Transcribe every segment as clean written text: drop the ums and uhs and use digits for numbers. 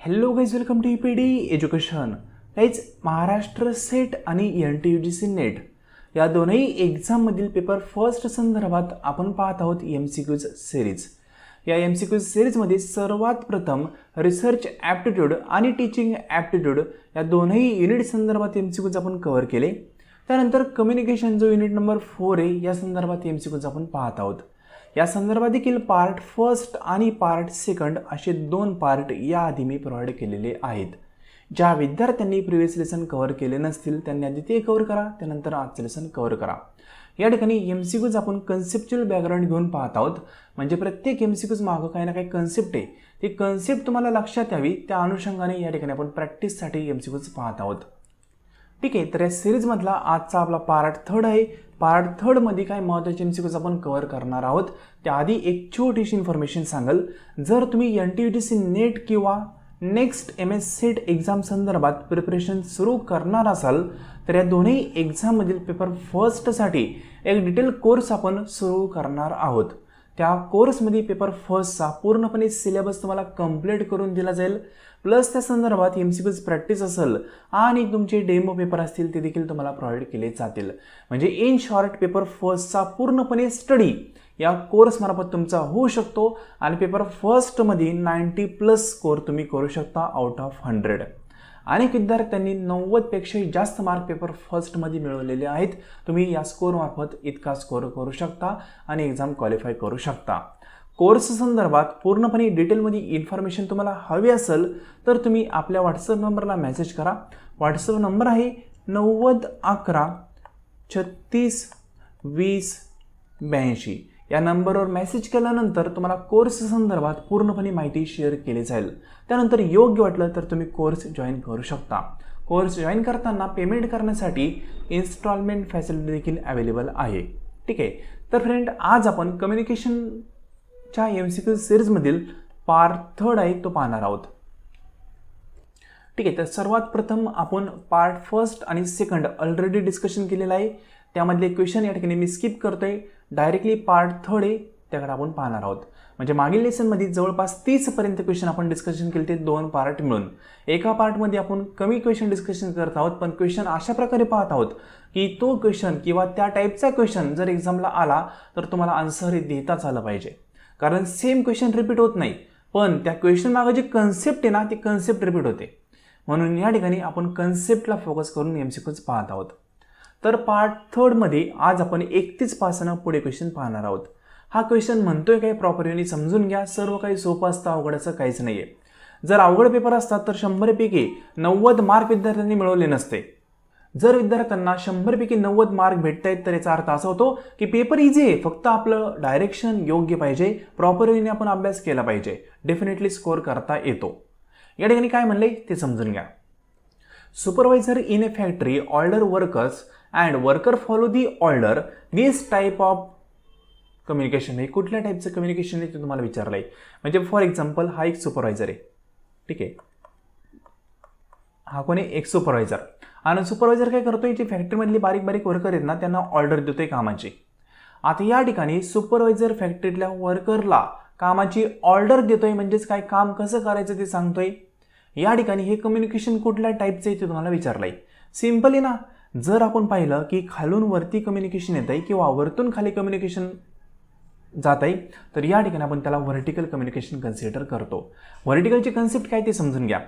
Hello guys, welcome to EPD education. Guys, Maharashtra SET आणि NTUGC NET या दोनही एक्झाममधील paper first संदर्भात आपण पाहत आहोत MCQज सिरीज. या MCQ सिरीजमध्ये सर्वात प्रथम रिसर्च ॲप्टिट्यूड आणि टीचिंग ॲप्टिट्यूड या दोनही युनिट संदर्भात MCQज आपण कव्हर केले. त्यानंतर कम्युनिकेशन जो युनिट नंबर 4 आहे या संदर्भात MCQज आपण पाहत आहोत. या संदर्भात देखील पार्ट फर्स्ट आणि पार्ट सेकंड असे दोन पार्ट याआधी मी प्रोव्हाइड केलेले आहेत. ज्या विद्यार्थ्यांनी प्रिव्हियस लेसन कव्हर केले नसतील त्यांनी आधी ते कव्हर करा, त्यानंतर आजचे लेसन कव्हर करा. या ठिकाणी MCQज आपण कन्सेप्च्युअल बॅकग्राऊंड घेऊन पाहत आहोत. म्हणजे प्रत्येक MCQज मागं काही ना काही कन्सेप्ट आहे, ती कन्सेप्ट तुम्हाला लक्षात यावी त्या अनुषंगाने या ठिकाणी आपण प्रॅक्टिससाठी MCQज पाहत आहोत. ठीक आहे, तर या सिरीजमधला आजचा आपला पार्ट थर्ड आहे. पार्ट थर्डमध्ये काय महत्त्वाचे MCQज आपण कव्हर करणार आहोत. त्याआधी एक छोटीशी इन्फॉर्मेशन सांगल. जर तुम्ही NTUGC नेट किंवा नेक्स्ट MS सेट एक्झाम संदर्भात प्रिपरेशन सुरू करणार असाल तर या दोन्ही एक्झाममधील पेपर फर्स्टसाठी एक डिटेल कोर्स आपण सुरू करणार आहोत. त्या कोर्समध्ये पेपर फर्स्टचा पूर्णपणे सिलेबस तुम्हाला कंप्लीट करून दिला जाईल. प्लस त्या संदर्भात MCQज प्रॅक्टिस असेल आणि तुमचे डेमो पेपर असतील ते देखील तुम्हाला प्रोव्हाइड केले जातील. म्हणजे इन शॉर्ट पेपर फर्स्टचा पूर्णपणे स्टडी या कोर्समार्फत तुमचा होऊ शकतो आणि पेपर फर्स्टमध्ये 90+ स्कोअर तुम्ही करू शकता आउट ऑफ 100. अनेक विद्यार्थ्यांनी 90पेक्षाही जास्त मार्क पेपर फर्स्टमध्ये मिळवलेले आहेत. तुम्ही या स्कोअरमार्फत इतका स्कोअर करू शकता आणि एक्झाम क्वालिफाय करू शकता. कोर्स संदर्भात पूर्णपणे डिटेलमध्ये इन्फॉर्मेशन तुम्हाला हवी असेल तर तुम्ही आपल्या व्हॉट्सअप नंबरला मेसेज करा. व्हॉट्सअप नंबर आहे 90 11 36 20 82. या नंबरवर मेसेज केल्यानंतर तुम्हाला कोर्स संदर्भात पूर्णपणे माहिती शेअर केली जाईल. त्यानंतर योग्य वाटलं तर तुम्ही कोर्स जॉईन करू शकता. कोर्स जॉईन करताना पेमेंट करण्यासाठी इन्स्टॉलमेंट फॅसिलिटी देखील अवेलेबल आहे. ठीक आहे, तर फ्रेंड, आज आपण कम्युनिकेशनच्या MCQ सिरीजमधील पार्ट थर्ड आहे तो पाहणार आहोत. ठीक आहे, तर सर्वात प्रथम आपण पार्ट फर्स्ट आणि सेकंड ऑलरेडी डिस्कशन केलेलं आहे. त्यामधले क्वेश्चन या ठिकाणी मी स्किप करतोय. डायरेक्टली पार्ट थर्ड आहे त्याकडे आपण पाहणार आहोत. म्हणजे मागील लेसनमध्ये जवळपास 30 पर्यंत क्वेश्चन आपण डिस्कशन केले ते दोन पार्ट मिळून. एका पार्टमध्ये आपण कमी क्वेश्चन डिस्कशन करत आहोत, पण क्वेश्चन अशा प्रकारे पाहत आहोत की तो क्वेश्चन किंवा त्या टाईपचा क्वेश्चन जर एक्झामला आला तर तुम्हाला आन्सर देताच आलं पाहिजे. कारण सेम क्वेश्चन रिपीट होत नाही, पण त्या क्वेश्चन मागे जी कन्सेप्ट आहे ना ती कन्सेप्ट रिपीट होते. म्हणून या ठिकाणी आपण कन्सेप्टला फोकस करून MCQज पाहत आहोत. तर पार्ट थर्डमध्ये आज आपण 31 पासून पुढे क्वेश्चन पाहणार आहोत. हा क्वेश्चन म्हणतोय काय प्रॉपर वेनी समजून घ्या. सर्व काही सोपं असतं, अवघडाचं काहीच नाही आहे. जर अवघड पेपर असतात तर 100पैकी 90 मार्क विद्यार्थ्यांनी मिळवले नसते. जर विद्यार्थ्यांना 100पैकी 90 मार्क भेटत आहेत तर याचा अर्थ असा होतो की पेपर इझी आहे, फक्त आपलं डायरेक्शन योग्य पाहिजे, प्रॉपर वेने आपण अभ्यास केला पाहिजे, डेफिनेटली स्कोअर करता येतो. या ठिकाणी काय म्हणले ते समजून घ्या. Supervisor in A factory order workers and worker follow the order. This type of communication आहे. कुठल्या टाईपचं कम्युनिकेशन आहे ते तुम्हाला विचारलं आहे. म्हणजे फॉर एक्झाम्पल हा एक सुपरवायझर आहे. ठीक आहे, हा कोणी एक सुपरवायझर. आणि सुपरवायझर काय करतोय, जे फॅक्टरीमधली बारीक बारीक वर्कर आहेत ना त्यांना ऑर्डर देतोय कामाची. आता या ठिकाणी सुपरवायझर फॅक्टरीतल्या वर्करला कामाची ऑर्डर देतोय, म्हणजेच काय काम कसं करायचं ते सांगतोय. या ठिकाणी हे कम्युनिकेशन कुठल्या टाईपचं आहे ते तुम्हाला विचारलंय. सिम्पल आहे ना. जर आपण पाहिलं की खालून वरती कम्युनिकेशन येत आहे किंवा वरतून खाली कम्युनिकेशन जात आहे तर या ठिकाणी आपण त्याला व्हर्टिकल कम्युनिकेशन कन्सिडर करतो. व्हर्टिकलची कन्सेप्ट काय ते समजून घ्या.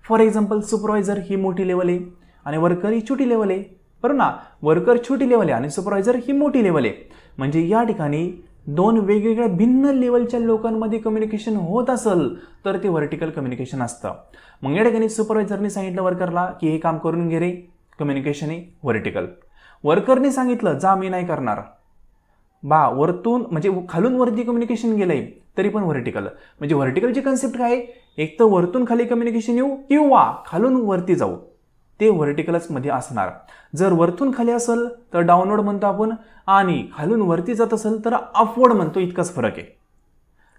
फॉर एक्झाम्पल सुपरवायझर ही मोठी लेवल आहे आणि वर्कर ही छोटी लेवल आहे, बरोबर ना. वर्कर छोटी लेवल आहे आणि सुपरवायझर ही मोठी लेवल आहे. म्हणजे या ठिकाणी दोन वेगवेगळ्या भिन्न लेवलच्या लोकांमध्ये कम्युनिकेशन होत असेल तर ते व्हर्टिकल कम्युनिकेशन असतं. मग या ठिकाणी सुपरवायझरने सांगितलं वर्करला की हे काम करून घे रे, कम्युनिकेशन आहे व्हर्टिकल. वर्करने सांगितलं जा मी नाही करणार बा, वरतून म्हणजे खालून वरती कम्युनिकेशन गेलंय तरी पण व्हर्टिकल. म्हणजे व्हर्टिकलची कन्सेप्ट काय, एक तर वरतून खाली कम्युनिकेशन येऊ किंवा खालून वरती जाऊ, ते व्हर्टिकलच मध्ये असणार. जर वरतून खाली असेल तर डाऊनवर्ड म्हणतो आपण आणि खालून वरती जात असेल तर अपवर्ड म्हणतो. इतकाच फरक आहे.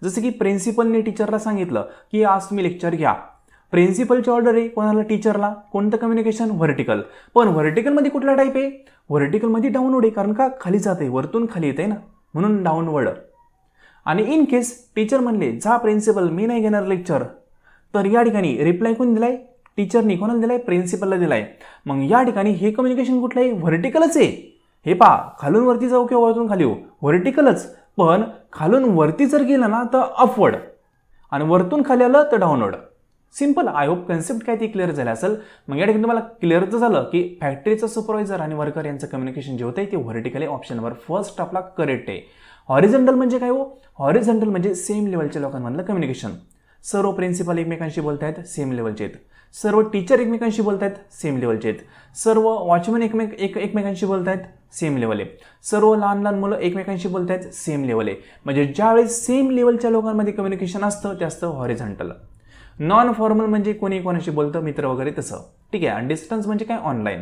जसं की प्रिन्सिपलने टीचरला सांगितलं की आज तुम्ही लेक्चर घ्या. प्रिन्सिपलची ऑर्डर आहे कोणाला, टीचरला. कोणतं कम्युनिकेशन, व्हर्टिकल. पण व्हर्टिकलमध्ये कुठला टाईप आहे, व्हर्टिकलमध्ये डाऊनवर्ड आहे. कारण का खाली जाते, वरतून खाली येते ना, म्हणून डाऊनवर्ड. आणि इन केस टीचर म्हणले जा प्रिन्सिपल मी नाही घेणार लेक्चर, तर या ठिकाणी रिप्लाय कोण दिलाय? टीचरनी. कोणाला दिलाय? प्रिन्सिपलला दिलाय. मग या ठिकाणी हे कम्युनिकेशन कुठलं आहे? व्हर्टिकलच आहे. हे पहा, खालून वरती जाऊ किंवा वरतून खाली येऊ, व्हर्टिकलच. पण खालून वरती जर गेलं ना तर अपवर्ड, आणि वरतून खाली आलं तर downward. Simple. I hope concept काय ती क्लिअर झाली असेल. मग या ठिकाणी तुम्हाला क्लिअर तर झालं की फॅक्टरीचा सुपरवायझर आणि वर्कर यांचं कम्युनिकेशन जे होतं ते व्हर्टिकल आहे. ऑप्शन नंबर फर्स्ट आपला करेक्ट आहे. हॉरिझॉन्टल म्हणजे काय हो? हॉरिझॉन्टल म्हणजे सेम लेवलच्या लोकांमधलं कम्युनिकेशन. सर्व प्रिन्सिपल एकमेकांशी बोलतायत, सेम लेवलचे आहेत. सर्व टीचर एकमेकांशी बोलतायत, सेम लेवलचे आहेत. सर्व वॉचमॅन एकमेकांशी बोलतायत, सेम लेवल आहे. सर्व लहान लहान मुलं एकमेकांशी बोलतायत, सेम लेवल आहे. म्हणजे ज्यावेळेस सेम लेवलच्या लोकांमध्ये कम्युनिकेशन असतं ते असतं हॉरिझॉन्टल. नॉन फॉर्मल म्हणजे कोणी कोणाशी बोलतं, मित्र वगैरे तसं. ठीक आहे. आणि डिस्टन्स म्हणजे काय? ऑनलाईन.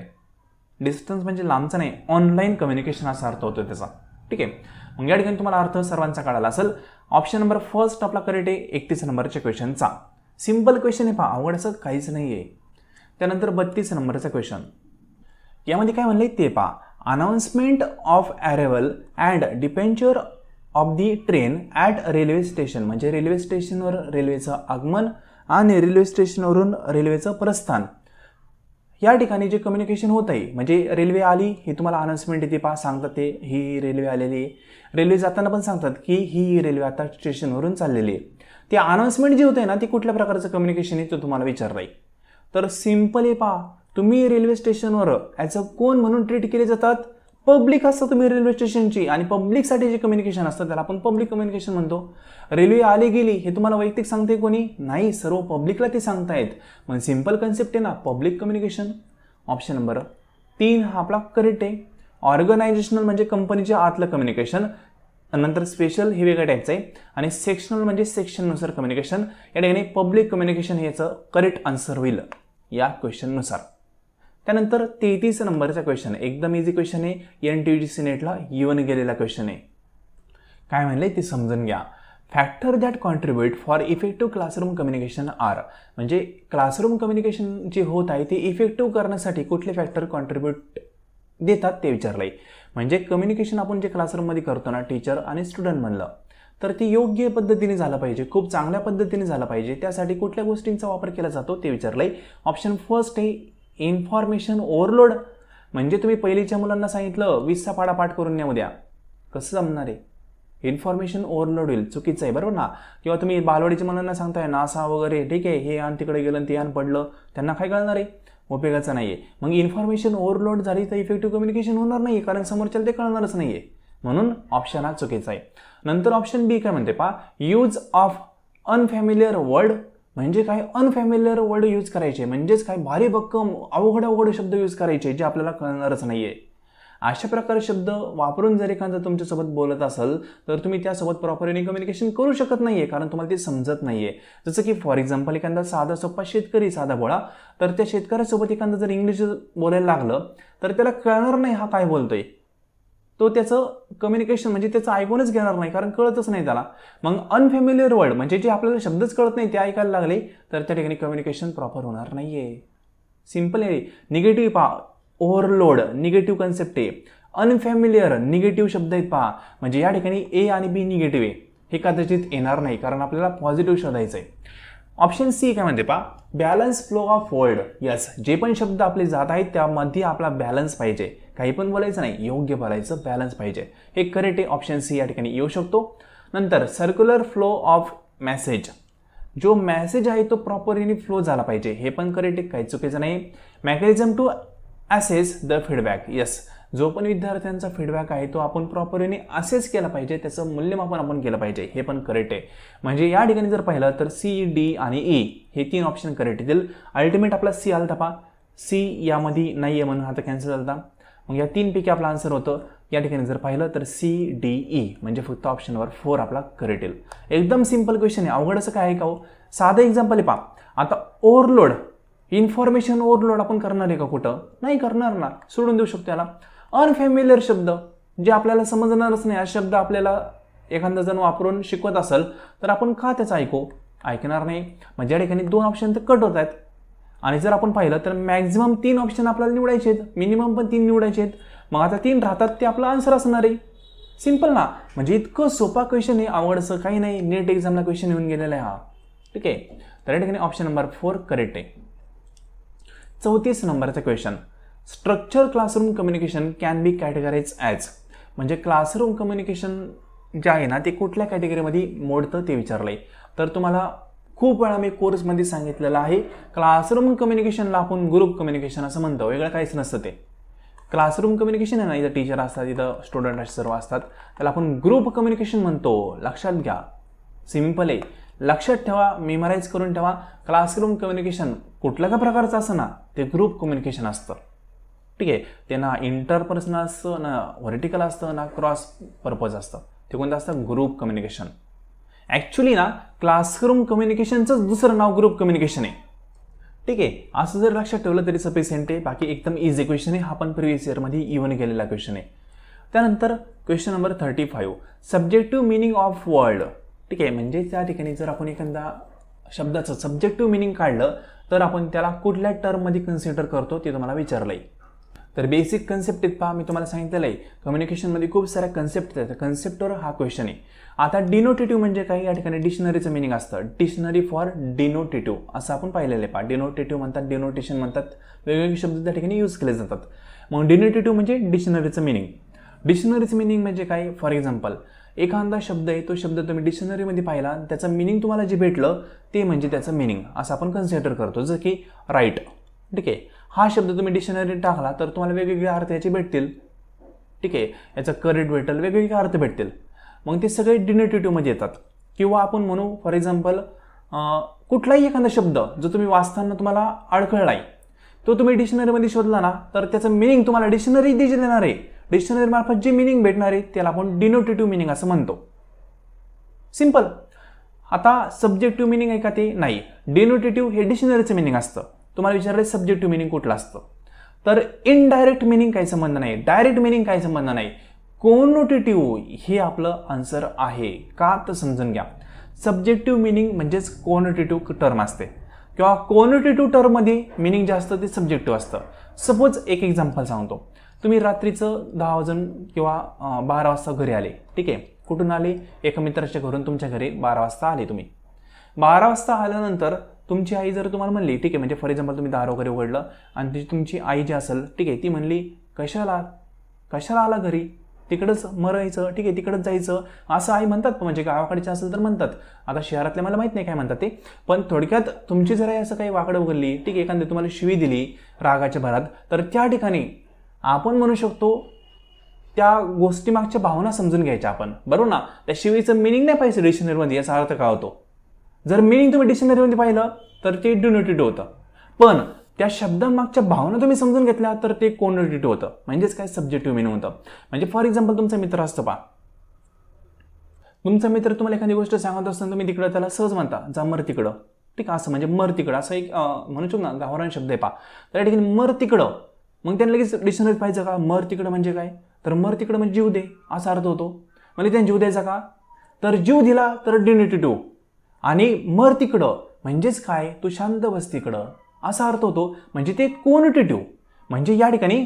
डिस्टन्स म्हणजे लांबचा नाही, ऑनलाईन कम्युनिकेशन असा अर्थ होतो त्याचा. ठीक आहे. मग या ठिकाणी तुम्हाला अर्थ सर्वांचा कळाला असेल. ऑप्शन नंबर फर्स्ट आपला करेक्ट आहे 31 नंबरच्या क्वेश्चनचा. सिंपल क्वेश्चन आहे, पहा, अवघड असं काहीच नाही आहे. त्यानंतर 32 नंबरचा क्वेश्चन. यामध्ये काय म्हणलंय ते पहा. Announcement of arrival and डिपेंचर of the train at railway station, म्हणजे रेल्वे स्टेशनवर रेल्वेचं आगमन आणि रेल्वे स्टेशनवरून रेल्वेचं प्रस्थान. या ठिकाणी जे कम्युनिकेशन होत आहे, म्हणजे रेल्वे आली हे तुम्हाला अनाउन्समेंट येते, पहा, सांगतात ते ही रेल्वे आलेली आहे. रेल्वे जाताना पण सांगतात की ही रेल्वे आता स्टेशनवरून चाललेली आहे. ते अनाउन्समेंट जे होते ना ते कुठल्या प्रकारचं कम्युनिकेशन आहे ते तुम्हाला विचारलंय. तर सिंपल आहे, पहा, तुम्ही रेल्वे स्टेशनवर ॲज अ कोण म्हणून ट्रीट केले जातात? पब्लिक असतं तुम्ही रेल्वे स्टेशनची, आणि पब्लिकसाठी जे कम्युनिकेशन असतं त्याला आपण पब्लिक कम्युनिकेशन म्हणतो. रेल्वे आली गेली हे तुम्हाला वैयक्तिक सांगते कोणी? नाही, सर्व पब्लिकला ते सांगतायत. मग सिंपल कन्सेप्ट आहे ना, पब्लिक कम्युनिकेशन. ऑप्शन नंबर 3 हा आपला करेक्ट आहे. ऑर्गनायझेशनल म्हणजे कंपनीच्या आतलं कम्युनिकेशन. नंतर स्पेशल हे वेगळ्या टाईपचं आहे, आणि सेक्शनल म्हणजे सेक्शननुसार कम्युनिकेशन. या ठिकाणी पब्लिक कम्युनिकेशन हे याचं करेक्ट आन्सर होईल या क्वेश्चननुसार. त्यानंतर 33 नंबरचा क्वेश्चन, एकदम इझी क्वेश्चन आहे. NTUGC नेटला येऊन गेलेला क्वेश्चन आहे. काय म्हणलंय ते समजून घ्या. Factor that contribute for effective classroom communication are, म्हणजे क्लासरूम कम्युनिकेशन जे होत आहे ते इफेक्टिव्ह करण्यासाठी कुठले फॅक्टर कॉन्ट्रीब्यूट देतात ते विचारलंय. म्हणजे कम्युनिकेशन आपण जे क्लासरूममध्ये करतो ना टीचर आणि स्टुडंट म्हणलं, तर ते योग्य पद्धतीने झालं पाहिजे, खूप चांगल्या पद्धतीने झालं पाहिजे. त्यासाठी कुठल्या गोष्टींचा वापर केला जातो ते विचारलंय. ऑप्शन फर्स्ट आहे इन्फॉर्मेशन ओव्हरलोड. म्हणजे तुम्ही पहिलीच्या मुलांना सांगितलं 20चा पाढा पाठ करून न्या उद्या, कसं जमणार आहे? इन्फॉर्मेशन ओव्हरलोड होईल, चुकीचं आहे, बरोबर ना. किंवा तुम्ही बालवाडीच्या मुलांना सांगताय नासा वगैरे, ठीक आहे, हे आण तिकडे गेलं ते आण पडलं, त्यांना काय कळणार आहे? उपयोगाचं नाही आहे. मग इन्फॉर्मेशन ओव्हरलोड झाली तर इफेक्टिव्ह कम्युनिकेशन होणार नाही, कारण समोरच्याला ते कळणारच नाही आहे. म्हणून ऑप्शन हा चुकीचा आहे. नंतर ऑप्शन बी काय म्हणते पहा, यूज ऑफ अनफॅमिलियर वर्ड. म्हणजे काय? अनफॅमिलियर वर्ड यूज करायचे, म्हणजेच काय भारी भक्कम अवघड शब्द यूज करायचे जे आपल्याला कळणारच नाही आहे. अशा प्रकारे शब्द वापरून जर एखादा तुमच्यासोबत बोलत असेल तर तुम्ही त्यासोबत प्रॉपरली कम्युनिकेशन करू शकत नाही आहे, कारण तुम्हाला ते समजत नाही आहे. जसं की फॉर एक्झाम्पल एखादा साधा सोपा शेतकरी, साधा भोळा, तर त्या शेतकऱ्यासोबत एखादा जर इंग्लिश बोलायला लागलं तर त्याला कळणार नाही हा काय बोलतोय. तो त्याचं कम्युनिकेशन म्हणजे त्याचं ऐकूनच घेणार नाही, कारण कळतच नाही त्याला. मग अनफॅमिलियर वर्ड म्हणजे जे आपल्याला शब्दच कळत नाही ते ऐकायला लागले तर त्या ठिकाणी कम्युनिकेशन प्रॉपर होणार नाही आहे. सिंपल आहे. निगेटिव्ह पहा, ओव्हरलोड निगेटिव्ह कन्सेप्ट आहे. अनफॅमिलियर निगेटिव्ह शब्द आहेत पहा, म्हणजे या ठिकाणी ए आणि बी निगेटिव्ह आहे, हे कदाचित येणार नाही, कारण आपल्याला पॉझिटिव्ह शोधायचं आहे. ऑप्शन सी काय म्हणते पहा, balance flow of word. Yes, जे पण शब्द आपले जात आहेत त्यामध्ये आपला बॅलन्स पाहिजे, काही पण बोलायचं नाही, योग्य बोलायचं, बॅलन्स पाहिजे, हे करेक्ट आहे. ऑप्शन सी या ठिकाणी येऊ शकतो. नंतर सर्क्युलर फ्लो ऑफ मेसेज, जो मेसेज आहे तो प्रॉपरली फ्लो झाला पाहिजे, हे पण करेक्ट आहे, काही चुकीचं नाही. Mechanism to assess the feedback. Yes, जो पण विद्यार्थ्यांचा फीडबॅक आहे तो आपण प्रॉपरली असेस केला पाहिजे, त्याचं मूल्यमापन आपण केलं पाहिजे, हे पण करेक्ट आहे. म्हणजे या ठिकाणी जर पाहिलं तर सी, डी आणि ई हे 3 ऑप्शन करेक्ट येतील. अल्टिमेट आपला सी आलता पहा, सी यामध्ये नाही आहे म्हणून आता कॅन्सल झाला. मग या 3 पैकी आपला आन्सर होतं. या ठिकाणी जर पाहिलं तर सी, डी, ई म्हणजे फक्त ऑप्शन नंबर 4 आपला करेक्ट येईल. एकदम सिंपल क्वेश्चन आहे, अवघड असं काय आहे का हो. साधं एक्झाम्पल आहे पहा. आता ओव्हरलोड, इन्फॉर्मेशन ओव्हरलोड आपण करणार आहे का? कुठं नाही करणार ना, सोडून देऊ शकतो याला. अनफॅमिलियर शब्द जे आपल्याला समजणारच नाही, असे शब्द आपल्याला एखादा जण वापरून शिकवत असेल तर आपण का त्याचं ऐकणार नाही. म्हणजे या ठिकाणी 2 ऑप्शन तर कट होत आहेत. आणि जर आपण पाहिलं तर मॅक्झिमम 3 ऑप्शन आपल्याला निवडायचे आहेत, मिनिमम पण 3 निवडायचे आहेत. मग आता 3 राहतात ते आपला आन्सर असणार आहे. सिंपल ना. म्हणजे इतकं सोपा क्वेश्चन आहे, आवडचं काही नाही. नेट एक्झामला क्वेश्चन येऊन गेलेला आहे हा. ठीक आहे. तर या ठिकाणी ऑप्शन नंबर 4 करेक्ट आहे. 34 नंबरचा question, structure classroom communication can be categorise as, म्हणजे क्लासरूम कम्युनिकेशन जे आहे ना ते कुठल्या कॅटेगरीमध्ये मोडतं ते विचारलंय. तर तुम्हाला खूप वेळा मी कोर्समध्ये सांगितलेलं आहे, क्लासरूम कम्युनिकेशनला आपण ग्रुप कम्युनिकेशन असं म्हणतो, वेगळं काहीच नसतं. ते क्लासरूम कम्युनिकेशन आहे ना, इथं टीचर असतात, इथं स्टुडंट सर्व असतात, त्याला आपण ग्रुप कम्युनिकेशन म्हणतो. लक्षात घ्या, सिम्पल आहे, लक्षात ठेवा, मेमराईज करून ठेवा. क्लासरूम कम्युनिकेशन कुठल्या का प्रकारचं असं ना ते ग्रुप कम्युनिकेशन असतं. ठीक आहे, ते ना इंटरपर्सनल असतं, ना व्हर्टिकल असतं, ना क्रॉस पर्पज असतं. ते कोणतं असतं? Group communication. ॲक्च्युली ना क्लासरूम कम्युनिकेशनचंच दुसरं नाव ग्रुप कम्युनिकेशन आहे. ठीक आहे, असं जर लक्षात ठेवलं तरी सफिशियंट आहे. बाकी एकदम इझी क्वेश्चन आहे, हा पण प्रिव्हियस इयरमध्ये इव्हन गेलेला क्वेश्चन आहे. त्यानंतर question number 35, subjective meaning of word. ठीक आहे, म्हणजे त्या ठिकाणी जर आपण एखादा शब्दाचं सब्जेक्टिव्ह मिनिंग काढलं तर आपण त्याला कुठल्या टर्ममध्ये कन्सिडर करतो ते तुम्हाला विचारलं आहे. तर बेसिक कन्सेप्ट आहेत पहा, मी तुम्हाला सांगितलेलं आहे कम्युनिकेशनमध्ये खूप साऱ्या कन्सेप्ट आहेत. कन्सेप्टवर हा क्वेश्चन आहे. आता डिनोटेटिव्ह म्हणजे काय? या ठिकाणी डिक्शनरीचं मिनिंग असतं. डिक्शनरी फॉर डिनोटेटिव्ह असं आपण पाहिलेलं आहे पहा. डिनोटेटिव्ह म्हणतात, डिनोटेशन म्हणतात, वेगवेगळे शब्द त्या ठिकाणी यूज केले जातात. मग डिनोटेटिव्ह म्हणजे डिक्शनरीचं मिनिंग. डिक्शनरीचं मिनिंग म्हणजे काय? फॉर एक्झाम्पल, एखादा शब्द आहे, तो शब्द तुम्ही डिक्शनरीमध्ये पाहिला, त्याचं मिनिंग तुम्हाला जे भेटलं ते म्हणजे त्याचं मिनिंग असं आपण कन्सिडर करतो. जसं की राईट. ठीक आहे, हा शब्द तुम्ही डिक्शनरीत टाकला तर तुम्हाला वेगवेगळे अर्थ याचे भेटतील. ठीक आहे, याचा करेक्ट भेटेल, वेगवेगळे अर्थ भेटतील. मग ते सगळे डिनोटेटिव्हमध्ये येतात. किंवा आपण म्हणू फॉर एक्झाम्पल, कुठलाही एखादा शब्द जो तुम्ही वाचताना तुम्हाला अडखळला आहे, तो तुम्ही डिक्शनरीमध्ये शोधला ना तर त्याचं मिनिंग तुम्हाला डिक्शनरी देणार आहे. डिक्शनरी मार्फत जे मिनिंग भेटणार आहे त्याला आपण डिनोटेटिव्ह मिनिंग असं म्हणतो. सिंपल. आता सब्जेक्टिव्ह मिनिंग आहे का? ते नाही. डिनोटेटिव्ह हे डिक्शनरीचं मिनिंग असतं. तुम्हाला विचारलं सब्जेक्टिव्ह मिनिंग कुठलं असतं, तर इनडायरेक्ट मिनिंग काही संबंध नाही, डायरेक्ट मिनिंग काही संबंध नाही, कोनोटेटिव्ह हे आपलं आन्सर आहे. का? तर समजून घ्या, सब्जेक्टिव्ह मिनिंग म्हणजेच कोनोटेटिव्ह टर्म असते किंवा कोनोटेटिव्ह टर्ममध्ये मिनिंग जे असतं ते सब्जेक्टिव्ह असतं. सपोज एक एक्झाम्पल सांगतो. तुम्ही रात्रीचं 10 वाजून किंवा 12 वाजता घरी आले. ठीक आहे, कुठून आले? एका मित्राच्या घरून तुमच्या घरी 12 वाजता आले. तुम्ही 12 वाजता आल्यानंतर तुमची आई जर तुम्हाला म्हणली, ठीक आहे, म्हणजे फॉर एक्झाम्पल तुम्ही दार वगैरे उघडलं आणि तुमची आई जी असेल, ठीक आहे, ती म्हणली कशाला आला घरी, तिकडंच मरायचं, ठीक आहे, तिकडंच जायचं, असं आई म्हणतात. म्हणजे गावाकडचे असेल तर म्हणतात. आता शहरातले मला माहीत नाही काय म्हणतात ते, पण थोडक्यात तुमची जर असं काही वाकडं उघडली, ठीक आहे, एखाद्या तुम्हाला शिवी दिली रागाच्या भरात, तर त्या ठिकाणी आपण म्हणू शकतो त्या गोष्टीमागच्या भावना समजून घ्यायच्या आपण, बरोबर ना. त्या शिवीचं मिनिंग नाही पाहिजे डिक्शनरीमध्ये, याचा अर्थ काय होतो. जर मिनिंग तुम्ही डिक्शनरीमध्ये पाहिलं तर ते डिनोटेटिव्ह होतं, पण त्या शब्दामागच्या भावना तुम्ही समजून घेतल्या तर ते कोनोटेटिव्ह होतं, म्हणजेच काय सब्जेक्टिव्ह मिनिंग होतं. म्हणजे फॉर एक्झाम्पल, तुमचा मित्र असतो पहा, तुमचा मित्र तुम्हाला एखादी गोष्ट सांगत असताना तुम्ही तिकडं त्याला सहज म्हणता, जा मर तिकडं. ठीक, असं म्हणजे मर तिकडं असं एक म्हणू शकतो ना, गावरान शब्द आहे पहा. त्या ठिकाणी मर तिकडं, मग त्यांना लगेच डिक्शनरीत पाहिजे का मर तिकडं म्हणजे काय? तर मर तिकडं म्हणजे जीव दे असा अर्थ होतो. म्हणजे त्यांनी जीव द्यायचा का? तर जीव दिला तर डिनोटेटिव्ह, आणि मर तिकडं म्हणजेच काय? तू शांत बस तिकडं असा अर्थ होतो, म्हणजे ते कोनोटेटिव्ह. म्हणजे या ठिकाणी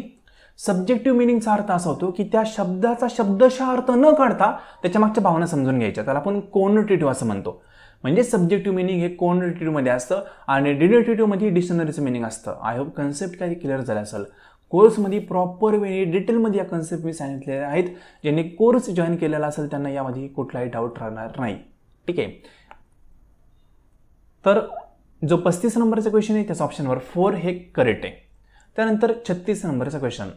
सब्जेक्टिव्ह मिनिंगचा अर्थ असा होतो की त्या शब्दाचा शब्दशः अर्थ न काढता त्याच्या मागच्या भावना समजून घ्यायच्या, त्याला आपण कोनोटेटिव्ह असं म्हणतो. म्हणजे सब्जेक्टिव्ह मिनिंग हे कोनोटेटिव्हमध्ये असतं आणि डिनोटेटिव्हमध्ये डिक्शनरीचं मिनिंग असतं. आय होप कन्सेप्ट काही क्लिअर झाला असेल. कोर्समध्ये प्रॉपर वे डिटेलमध्ये या कन्सेप्ट मी सांगितलेले आहेत. ज्यांनी कोर्स जॉईन केलेला असेल त्यांना यामध्ये कुठलाही डाऊट राहणार नाही. ठीक आहे, तर जो 35 नंबरचा क्वेश्चन आहे त्याचा ऑप्शन नंबर 4 हे करेक्ट आहे. त्यानंतर 36 नंबरचा क्वेश्चन.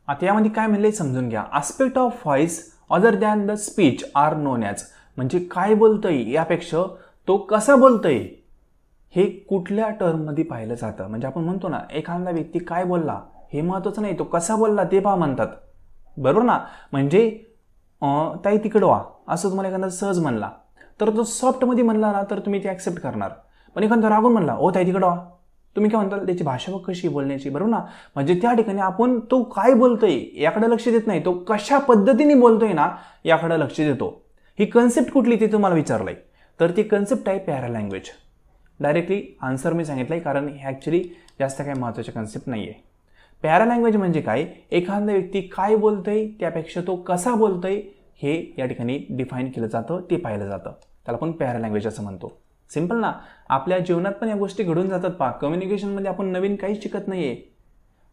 आता यामध्ये काय म्हणले समजून घ्या. Aspect of voice other than the speech are known as, म्हणजे काय बोलतोय यापेक्षा तो कसा बोलतोय हे कुठल्या टर्ममध्ये पाहिलं जातं. म्हणजे आपण म्हणतो ना, एखादा व्यक्ती काय बोलला हे महत्त्वाचं नाही, तो कसा बोलला ते पहा म्हणतात, बरोबर ना. म्हणजे ताई तिकडं वा असं तुम्हाला एखादा सहज म्हणला तर तो सॉफ्टमध्ये म्हणला ना तर तुम्ही ते ॲक्सेप्ट करणार. पण एखादा रागून म्हणला, ओ ताई तिकडं वा, तुम्ही काय म्हणता, त्याची भाषा बघ कशी बोलण्याची, बरोबर ना. म्हणजे त्या ठिकाणी आपण तो काय बोलतोय याकडे लक्ष देत नाही, तो कशा पद्धतीने बोलतोय ना याकडे लक्ष देतो. ही कन्सेप्ट कुठली ते तुम्हाला विचारलंय, तर ती कन्सेप्ट आहे पॅरा लँग्वेज. डायरेक्टली आन्सर मी सांगितलंय, कारण हे ॲक्च्युली जास्त काही महत्त्वाचे कन्सेप्ट नाही आहे. पॅरा लँग्वेज म्हणजे काय? एखादा व्यक्ती काय बोलतोय त्यापेक्षा तो कसा बोलतोय हे या ठिकाणी डिफाईन केलं जातं, ते पाहिलं जातं. त्याला आपण पॅरा लँग्वेज असं म्हणतो. सिंपल ना. आपल्या जीवनात पण या गोष्टी घडून जातात पहा. कम्युनिकेशनमध्ये आपण नवीन काहीच शिकत नाहीये.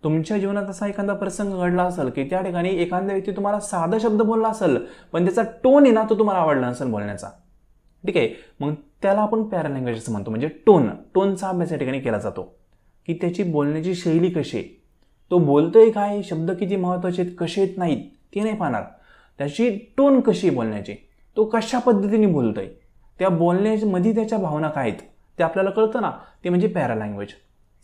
तुमच्या जीवनात असा एखादा प्रसंग घडला असेल की त्या ठिकाणी एखादा व्यक्ती तुम्हाला साधा शब्द बोलला असेल, पण त्याचा टोन आहे ना तो तुम्हाला आवडला नसेल बोलण्याचा. ठीक आहे, मग त्याला आपण पॅरालँग्वेज असं म्हणतो. म्हणजे टोनचा अभ्यास या ठिकाणी केला जातो की त्याची बोलण्याची शैली कशी आहे, तो बोलतोय काय, शब्द किती महत्त्वाचे आहेत कसे आहेत नाहीत ते नाही पाहणार, त्याची टोन कशी बोलण्याची, तो कशा पद्धतीने बोलतोय, त्या बोलण्यामध्ये त्याच्या भावना काय आहेत ते आपल्याला कळतं ना, ते म्हणजे पॅरालँग्वेज.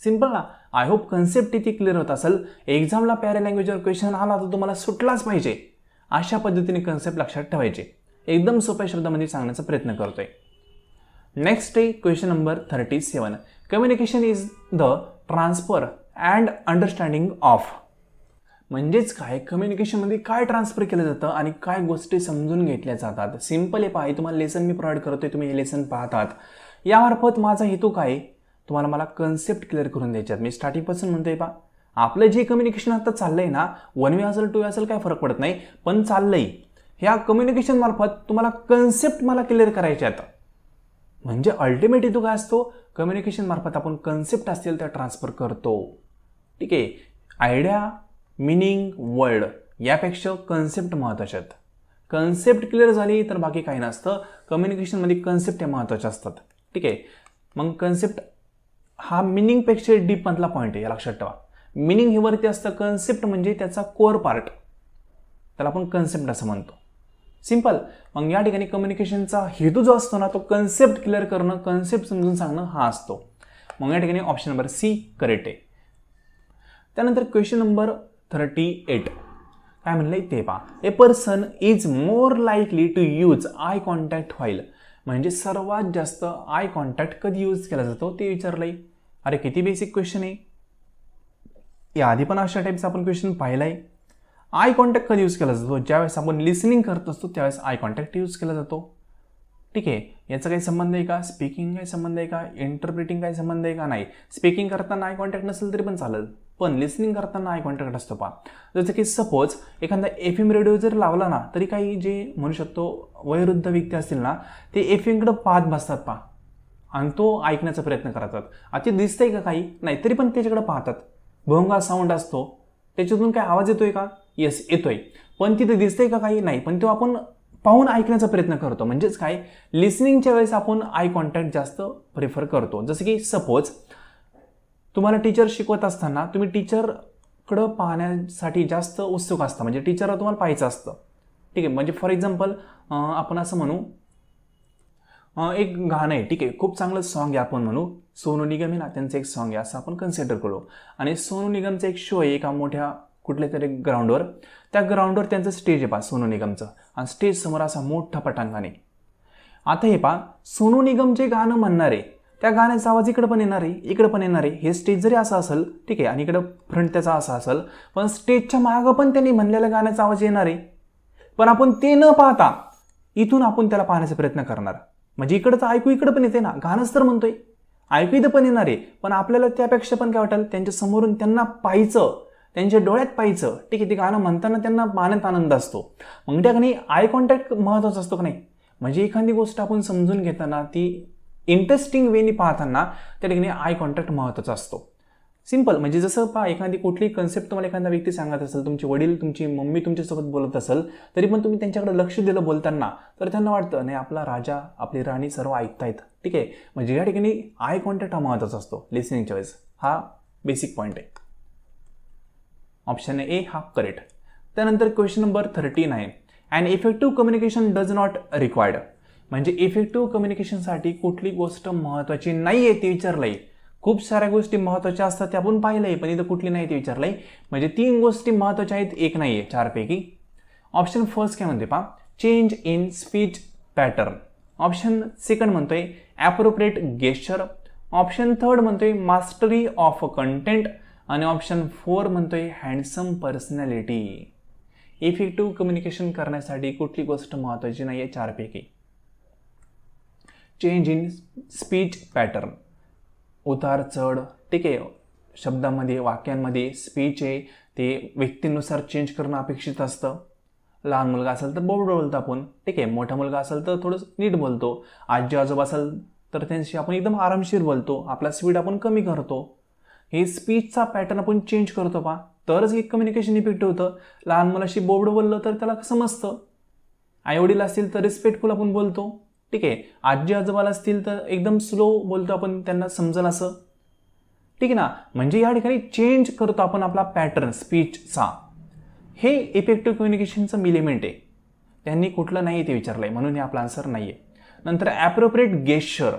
सिंपल ना. आय होप कन्सेप्ट इथे क्लिअर होत असेल. एक्झामला पॅरालँग्वेजवर क्वेश्चन आला तर तुम्हाला सुटलाच पाहिजे. अशा पद्धतीने कन्सेप्ट लक्षात ठेवायचे. एकदम सोप्या शब्दामध्ये सांगण्याचा प्रयत्न करतोय. नेक्स्ट आहे question number 37. Communication is the transfer and understanding of. म्हणजेच काय, कम्युनिकेशनमध्ये काय ट्रान्सफर केलं जातं आणि काय गोष्टी समजून घेतल्या जातात. सिंपल आहे पहा. तुम्हाला लेसन मी प्रोव्हाइड करतोय, तुम्ही हे लेसन पाहतात. यामार्फत माझा हेतू काय, तुम्हाला मला कन्सेप्ट क्लिअर करून द्यायच्यात. मी स्टार्टिंगपासून म्हणतोय पहा, आपलं जे कम्युनिकेशन आता चाललंय ना, 1 वे असेल 2 वे असेल काय फरक पडत नाही, पण चाललंय. ह्या कम्युनिकेशन मार्फत तुम्हाला कन्सेप्ट मला क्लिअर करायचे आहेत. म्हणजे अल्टिमेट हेतू काय असतो, कम्युनिकेशन मार्फत आपण कन्सेप्ट असतील त्या ट्रान्सफर करतो. ठीक आहे. आयडिया, मिनिंग, वर्ड यापेक्षा कन्सेप्ट महत्त्वाचे आहेत. कन्सेप्ट क्लिअर झाली तर बाकी काही नसतं. कम्युनिकेशनमध्ये कन्सेप्ट हे महत्त्वाचे असतात. ठीक आहे. मग कन्सेप्ट हा मिनिंगपेक्षा डीप मधला पॉईंट आहे, या लक्षात ठेवा. मिनिंग हे वरती असतं, कन्सेप्ट म्हणजे त्याचा कोअर पार्ट, त्याला आपण कन्सेप्ट असं म्हणतो. सिंपल. मग या ठिकाणी कम्युनिकेशनचा हेतू जो असतो ना, तो कन्सेप्ट क्लिअर करणं, कन्सेप्ट समजून सांगणं हा असतो. मग या ठिकाणी ऑप्शन नंबर सी करेक्ट आहे. त्यानंतर क्वेश्चन नंबर 38 काय म्हणलंय ते पहा. A person is more likely to use eye contact while. म्हणजे सर्वात जास्त आय कॉन्टॅक्ट कधी यूज केला जातो ते विचारलंय. अरे किती बेसिक क्वेश्चन आहे. या आधी पण अशा टाईपचा आपण क्वेश्चन पाहिलाय. आय कॉन्टॅक्ट कधी यूज केला जातो, ज्यावेळेस आपण लिसनिंग करत असतो त्यावेळेस आय कॉन्टॅक्ट यूज केला जातो. ठीक आहे. याचा काही संबंध आहे का, स्पीकिंग काही संबंध आहे का, इंटरप्रिटिंग काही संबंध आहे का, नाही. स्पीकिंग करताना आय कॉन्टॅक्ट नसेल तरी पण चालेल, पण लिसनिंग करताना आय कॉन्टॅक्ट असतो पहा. जसं की सपोज एखादा FM रेडिओ जर लावला ना, तरी काही जे म्हणू शकतो वयोवृद्ध व्यक्ती असतील ना, ते FM पाहत बसतात पहा आणि तो ऐकण्याचा प्रयत्न करतात. आता दिसतंय का काही, नाही, तरी पण त्याच्याकडे पाहतात. भोंगा साऊंड असतो, त्याच्यातून काय आवाज येतोय का, येस येतोय, पण तिथे दिसतंय का काही, नाही, पण तो आपण पाहून ऐकण्याचा प्रयत्न करतो. म्हणजेच काय, लिसनिंगच्या वेळेस आपण आय कॉन्टॅक्ट जास्त प्रिफर करतो. जसं की सपोज तुम्हाला टीचर शिकवत असताना तुम्ही टीचरकडं पाहण्यासाठी जास्त उत्सुक असता, म्हणजे टीचरला तुम्हाला पाहायचं असतं. ठीक आहे. म्हणजे फॉर एक्झाम्पल आपण असं म्हणू, एक गाणं आहे, ठीक आहे, खूप चांगलं सॉन्ग आहे, आपण म्हणू सोनू निगम आहे ना, त्यांचं एक सॉन्ग आहे असं आपण कन्सिडर करू. आणि सोनू निगमचा एक शो आहे एका मोठ्या कुठल्या तरी ग्राउंडवर. त्या ग्राउंडवर त्यांचं स्टेज आहे पहा सोनू निगमचं, आणि स्टेज समोर असा मोठा पटांगण आहे. आता हे पहा, सोनू निगम जे गाणं म्हणणार आहे त्या गाण्याचा आवाज इकडे पण येणार आहे, इकडे पण येणार आहे. हे स्टेज जरी असं असेल, ठीक आहे, आणि इकडं फ्रंट त्याचा असा असेल, पण स्टेजच्या मागं पण त्यांनी म्हणलेल्या गाण्याचा आवाज येणार आहे. पण आपण ते न पाहता इथून आपण त्याला पाहण्याचा प्रयत्न करणार. म्हणजे इकडचं ऐकू इकडे पण येते ना, गाणंच तर म्हणतोय, ऐकू इथं पण येणार आहे, पण आपल्याला त्यापेक्षा पण काय वाटेल, त्यांच्या समोरून त्यांना पाहायचं, त्यांच्या डोळ्यात पाहायचं. ठीक आहे. ते गाणं म्हणताना त्यांना पाहण्यात आनंद असतो. मग त्या ठिकाणी आय कॉन्टॅक्ट महत्त्वाचा असतो का नाही. म्हणजे एखादी गोष्ट आपण समजून घेताना, ती इंटरेस्टिंग वेनी पाहताना त्या ठिकाणी आय कॉन्टॅक्ट महत्त्वाचा असतो. सिंपल. म्हणजे जसं पहा, एखादी कुठलीही कन्सेप्ट तुम्हाला एखादा व्यक्ती सांगत असेल, तुमचे वडील, तुमची मम्मी तुमच्यासोबत बोलत असेल, तरी पण तुम्ही त्यांच्याकडे लक्ष दिलं बोलताना, तर त्यांना वाटतं नाही आपला राजा, आपली राणी सर्व ऐकतायत. ठीक आहे. म्हणजे या ठिकाणी आय कॉन्टॅक्ट हा महत्त्वाचा असतो लिसनिंगच्या वेळेस. हा बेसिक पॉईंट आहे. ऑप्शन ए हा करेक्ट. त्यानंतर question number 39. And effective communication does not required. म्हणजे इफेक्टिव्ह कम्युनिकेशनसाठी कुठली गोष्ट महत्त्वाची नाही आहे ते विचारलंय. खूप साऱ्या गोष्टी महत्त्वाच्या असतात ते आपण पाहिलंय, पण इथं कुठली नाही ते विचारलंय. म्हणजे 3 गोष्टी महत्त्वाच्या आहेत, एक नाही आहे 4 पैकी. ऑप्शन फर्स्ट काय म्हणते पहा, change in speech pattern. Option second म्हणतोय ॲप्रोप्रिएट गेस्चर. ऑप्शन थर्ड म्हणतोय मास्टरी ऑफ कंटेंट. आणि ऑप्शन 4 म्हणतोय हँडसम पर्सनॅलिटी. इफेक्टिव्ह कम्युनिकेशन करण्यासाठी कुठली गोष्ट महत्त्वाची नाही आहे 4 पैकी. चेंज इन स्पीच पॅटर्न, उतार चढ, ठीक आहे, शब्दामध्ये, वाक्यांमध्ये स्पीच आहे ते व्यक्तीनुसार चेंज करणं अपेक्षित असतं. लहान मुलगा असेल तर बोलतो आपण, ठीक आहे, मोठा मुलगा असेल तर थोडंसं नीट बोलतो, आजी आजोबा असेल तर त्यांच्याशी आपण एकदम आरामशीर बोलतो, आपला स्पीड आपण कमी करतो, हे स्पीचचा पॅटर्न आपण चेंज करतो पहा, तरच एक कम्युनिकेशन इफेक्टिव्ह होतं. लहान मुलाशी बोबडं बोललं तर त्याला समजतं. आईवडील असतील तर रिस्पेक्टफुल आपण बोलतो, ठीक आहे. आजी आजोबाला असतील तर एकदम स्लो बोलतो आपण, त्यांना समजेल असं, ठीक आहे ना. म्हणजे या ठिकाणी चेंज करतो आपण आपला पॅटर्न स्पीचचा. हे इफेक्टिव्ह कम्युनिकेशनचं एलिमेंट आहे. त्यांनी कुठलं नाही ते विचारलंय म्हणून हे आपला आन्सर नाही आहे. नंतर ॲप्रोप्रिएट गेस्चर.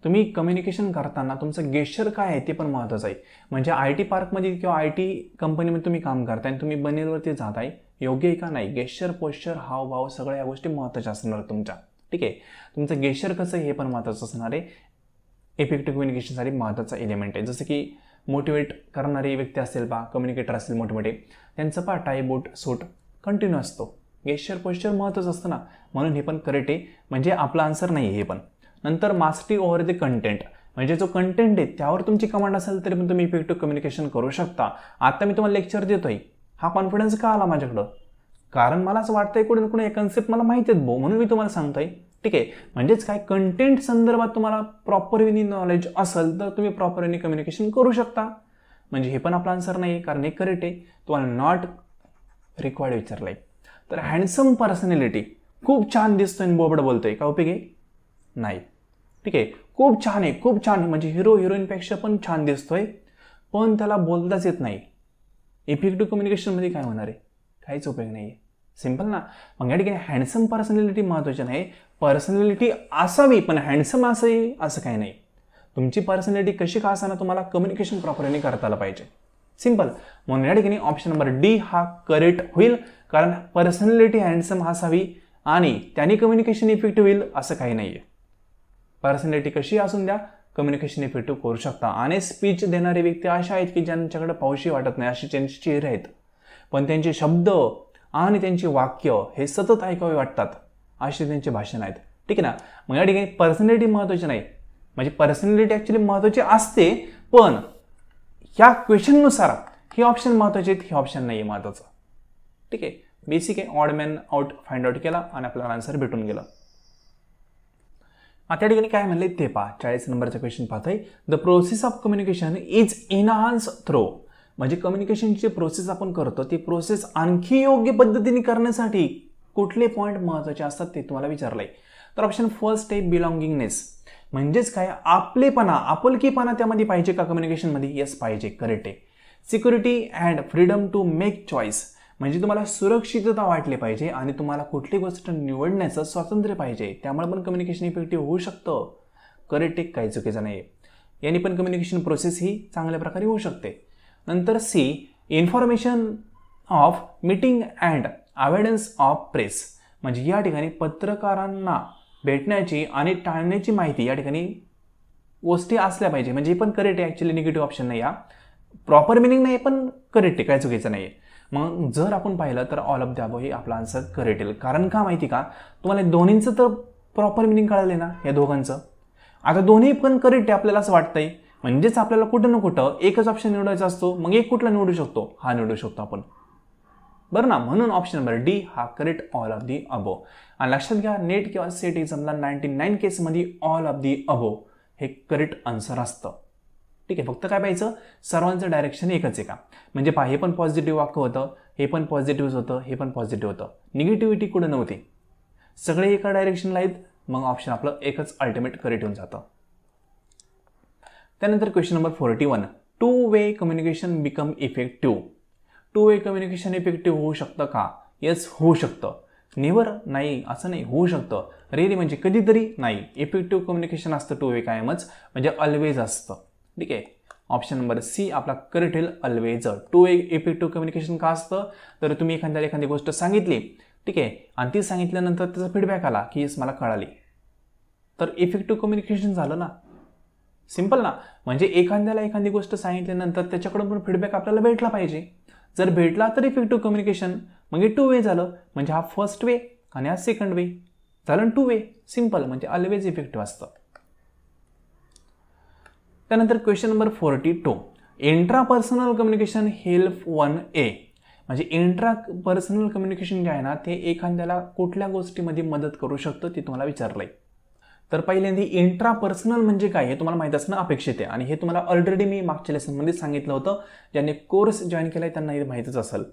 तुम्ही कम्युनिकेशन करताना तुमचं गेस्चर काय आहे ते पण महत्त्वाचं आहे. म्हणजे IT पार्कमध्ये किंवा IT कंपनीमध्ये तुम्ही काम करताय आणि तुम्ही बनेलवरती जात आहे, योग्य आहे का नाही, गेस्चर, पोश्चर, हावभाव सगळ्या या गोष्टी महत्त्वाच्या असणार तुमच्या, ठीक आहे. तुमचं गेस्चर कसं हे पण महत्त्वाचं असणार आहे. इफेक्टिव्ह कम्युनिकेशनसाठी महत्त्वाचा एलिमेंट आहे. जसं की मोटिवेट करणारी व्यक्ती असेल पहा, कम्युनिकेटर असेल मोठे, त्यांचं पहा टाय बूट सूट कंटिन्यू असतो. गेस्चर पोश्चर महत्त्वाचं असतं ना, म्हणून हे पण करेक्ट आहे. म्हणजे आपला आन्सर नाही हे पण. नंतर मास्टरी ओव्हर द कंटेंट. म्हणजे जो कंटेंट आहे त्यावर तुमची कमांड असेल तरी पण तुम्ही इफेक्टिव्ह कम्युनिकेशन करू शकता. आता मी तुम्हाला लेक्चर देतोय, हा कॉन्फिडन्स का आला माझ्याकडं? कारण मला असं वाटतंय कुठे ना कुठे हे कन्सेप्ट मला माहिती आहेत म्हणून मी तुम्हाला सांगतोय, ठीक आहे. म्हणजेच काय, कंटेंट संदर्भात तुम्हाला प्रॉपर वेनी नॉलेज असेल तर तुम्ही प्रॉपर वेनी कम्युनिकेशन करू शकता. म्हणजे हे पण आपला आन्सर नाही कारण हे करेक्ट आहे. तुम्हाला नॉट रिक्वायर्ड विचारलंय. तर हँडसम पर्सनॅलिटी, खूप छान दिसतोय आणि बोबडं बोलतोय, का उपयोग आहे? नाही, ठीक आहे. खूप छान आहे, खूप छान, म्हणजे हिरो हिरोईनपेक्षा पण छान दिसतोय पण त्याला बोलताच येत नाही. इफेक्टिव्ह कम्युनिकेशनमध्ये काय होणार आहे? काहीच उपयोग नाही आहे. सिम्पल ना. मग या ठिकाणी हँडसम पर्सनॅलिटी महत्त्वाची नाही, पर्सनॅलिटी असावी पण हँडसम असावी असं काही नाही. तुमची पर्सनॅलिटी कशी का असाना, तुम्हाला कम्युनिकेशन प्रॉपरली करता आलं पाहिजे. सिम्पल. म्हणून या ठिकाणी ऑप्शन नंबर डी हा करेक्ट होईल. कारण पर्सनॅलिटी हँडसम असावी आणि त्याने कम्युनिकेशन इफेक्टिव्ह होईल असं काही नाही आहे. पर्सनॅलिटी कशी असून द्या, कम्युनिकेशन इफेक्टिव्ह करू शकता. आणि स्पीच देणारे व्यक्ती अशा आहेत की ज्यांच्याकडे पाऊशी वाटत नाही असे त्यांचे चेहरे आहेत, पण त्यांचे शब्द आणि त्यांची वाक्य हे सतत ऐकावे वाटतात असे त्यांचे भाषण आहेत, ठीक आहे ना. मग या ठिकाणी पर्सनॅलिटी महत्त्वाची नाही. म्हणजे पर्सनॅलिटी ॲक्च्युली महत्त्वाची असते पण ह्या क्वेश्चननुसार हे ऑप्शन महत्त्वाचे आहेत, हे ऑप्शन नाही आहे महत्त्वाचं, ठीक आहे. बेसिक आहे. Odd man out find out केला आणि आपल्याला आन्सर भेटून गेला. आता या ठिकाणी काय म्हणले ते पहा. 40 नंबरचा क्वेश्चन पाहतोय. The process of communication is enhance through. म्हणजे कम्युनिकेशनची प्रोसेस आपण करतो ती प्रोसेस आणखी योग्य पद्धतीने करण्यासाठी कुठले पॉईंट महत्त्वाचे असतात ते तुम्हाला विचारलंय. तर ऑप्शन फर्स्ट आहे बिलॉंगिंगनेस. म्हणजेच काय, आपलेपणा, आपुलकीपणा त्यामध्ये पाहिजे का कम्युनिकेशनमध्ये? येस पाहिजे, करेक्ट आहे. Security and freedom to make choice. म्हणजे तुम्हाला सुरक्षितता वाटली पाहिजे आणि तुम्हाला कुठली गोष्ट निवडण्याचं स्वातंत्र्य पाहिजे, त्यामुळे पण कम्युनिकेशन इफेक्टिव्ह होऊ शकतं. करेक्ट आहे, काही चुकीचं नाही आहे. याने पण कम्युनिकेशन प्रोसेस ही चांगल्या प्रकारे होऊ शकते. नंतर C, information of meeting and avoidance of press. म्हणजे या ठिकाणी पत्रकारांना भेटण्याची आणि टाळण्याची माहिती या ठिकाणी गोष्टी असल्या पाहिजे. म्हणजे हे पण करेक्ट आहे, ॲक्च्युली निगेटिव्ह ऑप्शन नाही. हा प्रॉपर मिनिंग नाही पण करेक्ट आहे, काय चुकीचं नाही आहे. मग जर आपण पाहिलं तर ऑल ऑफ द अबोव हे आपला आन्सर करेक्ट येईल. कारण का माहिती का, तुम्हाला दोन्हींचं तर प्रॉपर मिनिंग कळाले ना या दोघांचं. आता दोन्ही पण करेक्ट आहे आपल्याला असं वाटतंय, म्हणजेच आपल्याला कुठं ना कुठं एकच ऑप्शन निवडायचा असतो. मग एक कुठला निवडू शकतो? हा निवडू शकतो आपण, बरं ना. म्हणून ऑप्शन नंबर डी हा correct, all of the above. आणि लक्षात घ्या, नेट किंवा सेट एक्झामला 99 केसमध्ये ऑल ऑफ दी अबोव हे करेक्ट आन्सर असतं, ठीक आहे. फक्त काय पाहिजे, सर्वांचं डायरेक्शन एकच आहे का. म्हणजे पहा, हे पण पॉझिटिव्ह वाक्य होतं, हे पण पॉझिटिव्ह होतं, हे पण पॉझिटिव्ह होतं, निगेटिव्हिटी कुठं नव्हती, सगळे एका डायरेक्शनला आहेत. मग ऑप्शन आपलं एकच अल्टिमेट करेक्ट होऊन जातं. त्यानंतर question number 41, two way communication become effective. Two way communication effective होऊ शकतं का? येस, होऊ शकतं. नेव्हर नाही असं नाही, होऊ शकतं. रिअली म्हणजे कधीतरी नाही. इफेक्टिव्ह कम्युनिकेशन असतं टू वे कायमच, म्हणजे ऑलवेज असतं, ठीक आहे. ऑप्शन नंबर सी आपला करेक्ट होईल, always. Two way effective communication का असतं, तर तुम्ही एखादी गोष्ट सांगितली, ठीक आहे, आणि ती सांगितल्यानंतर त्याचा फीडबॅक आला की येस मला कळाली, तर इफेक्टिव्ह कम्युनिकेशन झालं ना. सिम्पल ना. म्हणजे एखादी गोष्ट सांगितल्यानंतर त्याच्याकडून पण फीडबॅक आपल्याला भेटला पाहिजे. जर भेटला तर इफेक्टिव्ह कम्युनिकेशन, म्हणजे टू वे झालं. म्हणजे हा फर्स्ट वे आणि हा सेकंड वे झालं टू वे. सिम्पल, म्हणजे ऑलवेज इफेक्टिव्ह असतं. त्यानंतर question number 42, intrapersonal communication help 1A. म्हणजे इंट्रापर्सनल कम्युनिकेशन जे आहे ना ते एखाद्याला कुठल्या गोष्टीमध्ये मदत करू शकतं ते तुम्हाला विचारलंय. तर पहिल्यांदा इंट्रापर्सनल म्हणजे काय हे तुम्हाला माहीत असणं अपेक्षित आहे, आणि हे तुम्हाला ऑलरेडी मी मागच्या लेसनमध्ये सांगितलं होतं. ज्यांनी कोर्स जॉईन केलाय त्यांना हे माहीतच असेल.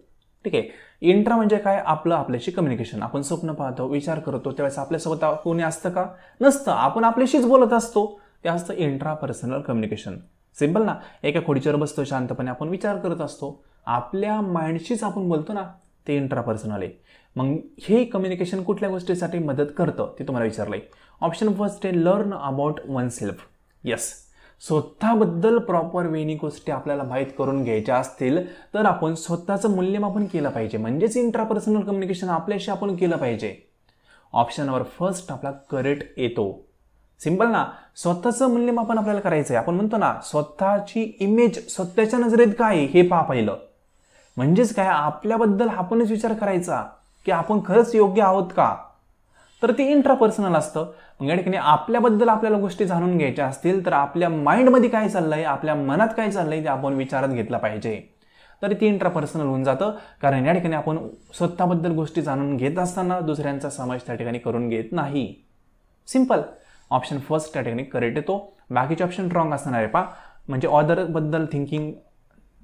ठीक आहे. इंट्रा म्हणजे काय, आपल्याशी कम्युनिकेशन. आपण स्वप्न पाहतो, विचार करतो, त्यावेळेस आपल्यासोबत कोणी असतं का, नसतं, आपण आपल्याशीच बोलत असतो, ते असतं इंट्रापर्सनल कम्युनिकेशन. सिंपल ना. एका खोडीवर बसतो, शांतपणे आपण विचार करत असतो, आपल्या माइंडशीच आपण बोलतो ना, ते इंट्रापर्सनल आहे. मग हे कम्युनिकेशन कुठल्या गोष्टीसाठी मदत करतं ते तुम्हाला विचारलंय. ऑप्शन फर्स्ट आहे learn about one self. Yes, स्वतःबद्दल प्रॉपर वेनी गोष्टी आपल्याला माहीत करून घ्यायच्या असतील तर आपण स्वतःचं मूल्यमापन केलं पाहिजे, म्हणजेच इंट्रापर्सनल कम्युनिकेशन आपल्याशी आपण केलं पाहिजे. ऑप्शन नंबर फर्स्ट आपला करेक्ट येतो. सिंपल ना. स्वतःचं मूल्यमापन आपल्याला करायचं आहे. आपण म्हणतो ना, स्वतःची इमेज स्वतःच्या नजरेत काय हे पहा पहिलं. म्हणजेच काय, आपल्याबद्दल आपणच विचार करायचा की आपण खरंच योग्य आहोत का, तर ते इंट्रापर्सनल असतं. मग या ठिकाणी आपल्याबद्दल आपल्याला गोष्टी जाणून घ्यायच्या असतील तर आपल्या माइंडमध्ये काय चाललंय, आपल्या मनात काय चाललंय ते आपण विचारात घेतलं पाहिजे, तर ते इंट्रापर्सनल होऊन जातं. कारण या ठिकाणी आपण स्वतःबद्दल गोष्टी जाणून घेत असताना दुसऱ्यांचा समावेश त्या ठिकाणी करून घेत नाही. सिंपल. ऑप्शन फर्स्ट त्या ठिकाणी करेक्ट येतो. बाकीचे ऑप्शन रॉंग असणार आहे पा. म्हणजे ऑदरबद्दल थिंकिंग,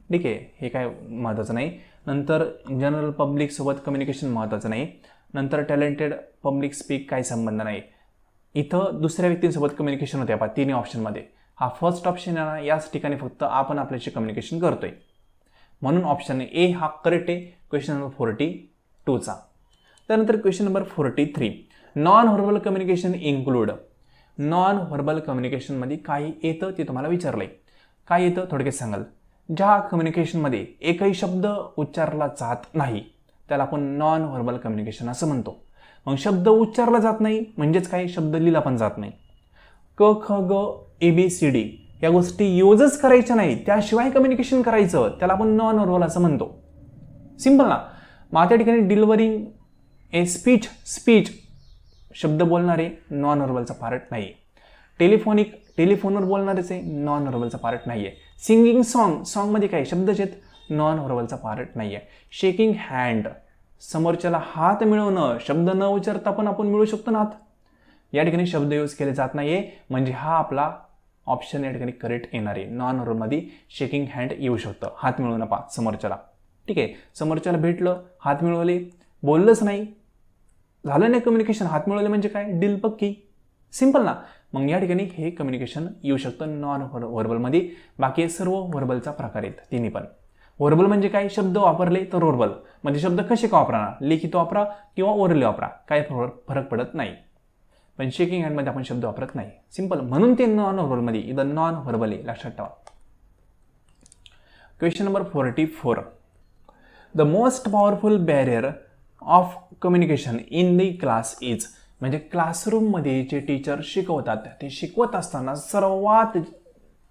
ठीक आहे, हे काय महत्त्वाचं नाही. नंतर जनरल पब्लिकसोबत कम्युनिकेशन महत्त्वाचं नाही. नंतर टॅलेंटेड पब्लिक स्पीक काही संबंध नाही. इथं दुसऱ्या व्यक्तींसोबत कम्युनिकेशन होते पा तिन्ही ऑप्शनमध्ये. हा फर्स्ट ऑप्शन आहे ना, याच ठिकाणी फक्त आपण आपल्याशी कम्युनिकेशन करतोय, म्हणून ऑप्शन ए हा करेक्ट आहे क्वेश्चन नंबर 42चा. त्यानंतर question number 43, non verbal communication include. Non verbal कम्युनिकेशनमध्ये काय येतं ते तुम्हाला विचारलंय. काय येतं थोडक्यात सांगाल. ज्या कम्युनिकेशनमध्ये एकही शब्द उच्चारला जात नाही त्याला आपण नॉन व्हर्बल कम्युनिकेशन असं म्हणतो. मग शब्द उच्चारला जात नाही म्हणजेच काही, शब्द लिहिला पण जात नाही. क ख ग ABCD या गोष्टी यूजच करायच्या नाही, त्याशिवाय कम्युनिकेशन करायचं, त्याला आपण नॉन व्हर्बल असं म्हणतो. सिंपल ना. मग त्या ठिकाणी डिलिव्हरिंग ए स्पीच शब्द बोलणारे नॉन व्हर्बलचा पार्ट नाही. टेलिफोनवर बोलणारेच आहे, नॉन व्हर्बलचा पार्ट नाही आहे. सिंगिंग सॉन्गमध्ये काय शब्दच आहेत, नॉन व्हर्बलचा पार्ट नाही आहे. शेकिंग हँड, समोरच्याला हात मिळवणं, शब्द न उच्चारता पण आपण मिळवू शकतो ना हात, या ठिकाणी शब्द यूज केले जात नाहीये, म्हणजे हा आपला ऑप्शन या ठिकाणी करेक्ट येणार आहे. नॉन व्हर्बलमध्ये शेकिंग हँड येऊ शकतं, हात मिळवणं पा समोरच्याला. ठीक आहे. समोरच्याला भेटलं, हात मिळवले, बोललंच नाही, झालं नाही कम्युनिकेशन. हात मिळवले म्हणजे काय, डील पक्की. सिंपल ना. मग या ठिकाणी हे कम्युनिकेशन येऊ शकतं नॉन व्हर्बलमध्ये. बाकी सर्व व्हर्बलचा प्रकार आहेत तिन्ही पण. व्हर्बल म्हणजे काय, शब्द वापरले तर व्हर्बल म्हणजे शब्द कसे का वापरणार, लिखित वापरा किंवा ओरली वापरा, काय फरक पडत नाही. पण शेकिंग हँडमध्ये आपण शब्द वापरत नाही. सिंपल. म्हणून ते नॉन व्हर्बलमध्ये इथं नॉन व्हर्बल आहे, लक्षात ठेवा. Question number 44, the most powerful barrier of communication in the class is. म्हणजे क्लासरूममध्ये जे टीचर शिकवतात ते शिकवत असताना सर्वात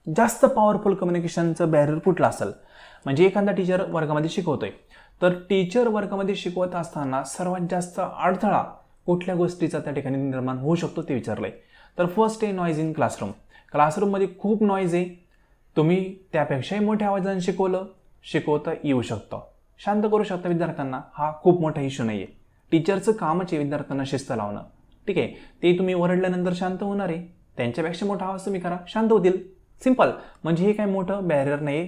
जास्त पॉवरफुल कम्युनिकेशनचं बॅरियर कुठलं असेल. म्हणजे एखादा टीचर वर्गामध्ये शिकवतोय तर टीचर वर्गामध्ये शिकवत असताना सर्वात जास्त अडथळा कुठल्या गोष्टीचा त्या ठिकाणी निर्माण होऊ शकतो ते विचारलंय. तर फर्स्ट आहे नॉईज इन क्लासरूम. क्लासरूममध्ये खूप नॉईज आहे, तुम्ही त्यापेक्षाही मोठ्या आवाजाने शिकवता येऊ शकतं, शांत करू शकता विद्यार्थ्यांना, हा खूप मोठा इश्यू नाही आहे. टीचरचं कामच आहे विद्यार्थ्यांना शिस्त लावणं. ठीक आहे. ते तुम्ही ओरडल्यानंतर शांत होणार आहे, त्यांच्यापेक्षा मोठा आवाज तुम्ही करा, शांत होतील. सिंपल. म्हणजे हे काय मोठं बॅरियर नाही